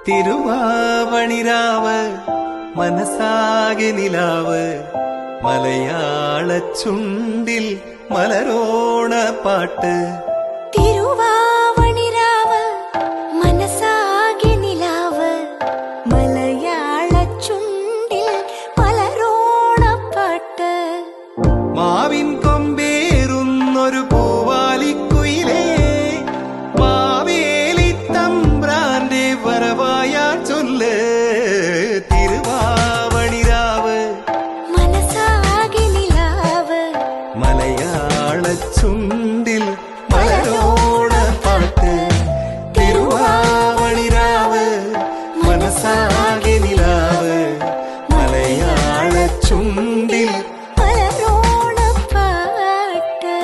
തിരുവാവണിരാവ് മനസാകെ നിലാവ് മലയാള ചുണ്ടിൽ മലരോണ പാട്ട്. തിരുവാവണിരാവ് മനസാകെ നിലാവ് മലയാള ചുണ്ടിൽ മലരോണ പാട്ട്. മാവിൻ കൊമ്പേറുന്നൊരു പൂവാലിക്കുയിലേ മാവേലി തമ്പ്രാന്റെ വരവായാ ചൊല്ല്. തിരുവാവണിരാവ് മനസാകെ നിലാവ് മലയാള ചുണ്ടിൽ മലരോണ പാട്ട്. തിരുവാവണിരാവ് മനസാകെ നിലാവ് മലയാള ചുണ്ടിൽ മലരോണ പാട്ട്.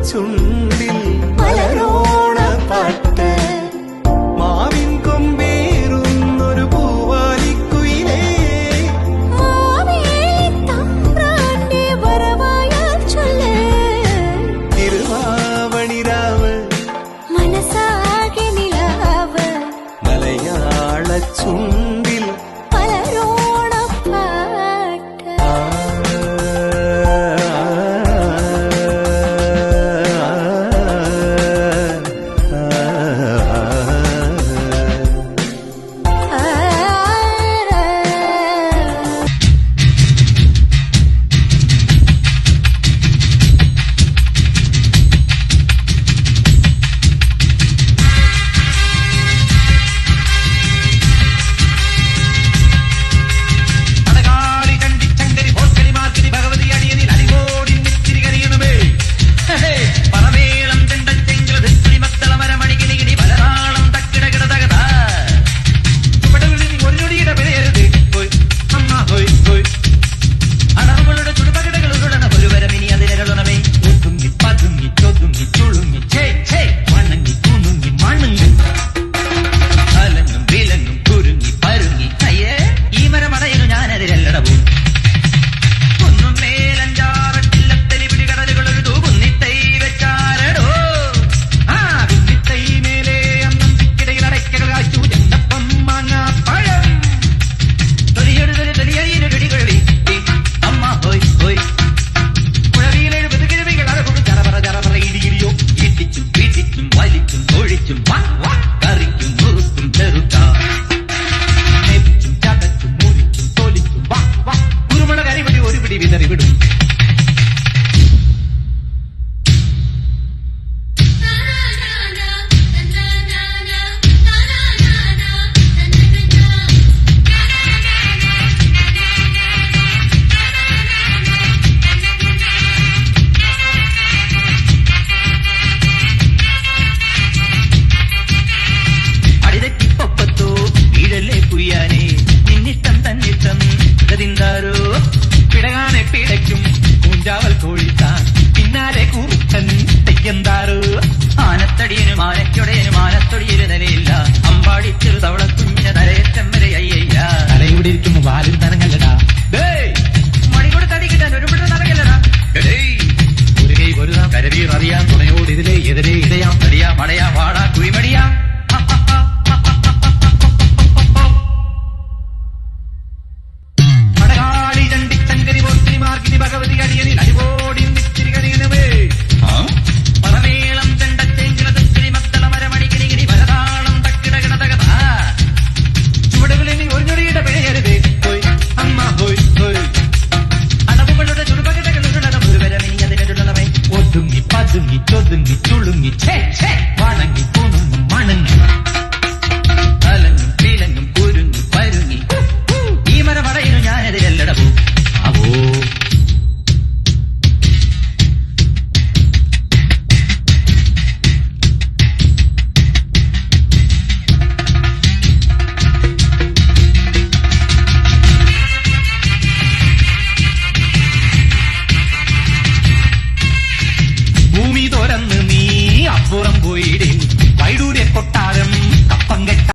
ചുണ്ടിൽ മലരോണ പാട്ട്. മാവിൻ കൊമ്പേറുന്നൊരു പൂവാലിക്കുയിലേ മാവേലി തമ്പ്രാന്റെ വരവായാ ചൊല്ല്. തിരുവാവണിരാവ് മനസാകെ നിലാവ് മലയാള ചുണ്ടിൽ മലരോണ പാട്ട്. എന്താറ് ആനത്തടിയനും ആനയ്ക്കൊടയനും ആനത്തൊടിയില് നിലയില്ല അമ്പാടിച്ചൊരു തവള കുഞ്ഞിന് തലയേറ്റം വരെ അയ്യയ്യ തലയൂടെ ഇരിക്കുമ്പോ വാലും തരങ്ങല്ലടാ മണി കൊടുത്തടി കിട്ടാൻ ഒരു പിടി നടക്കല്ലടാ ഒരു കൈ പൊരുതാം കരവീർ അറിയാം തുണയോട് ഇതിലെ എതിരെ ഇടയാം മടയാ വാടാ കുഴിമടിയാ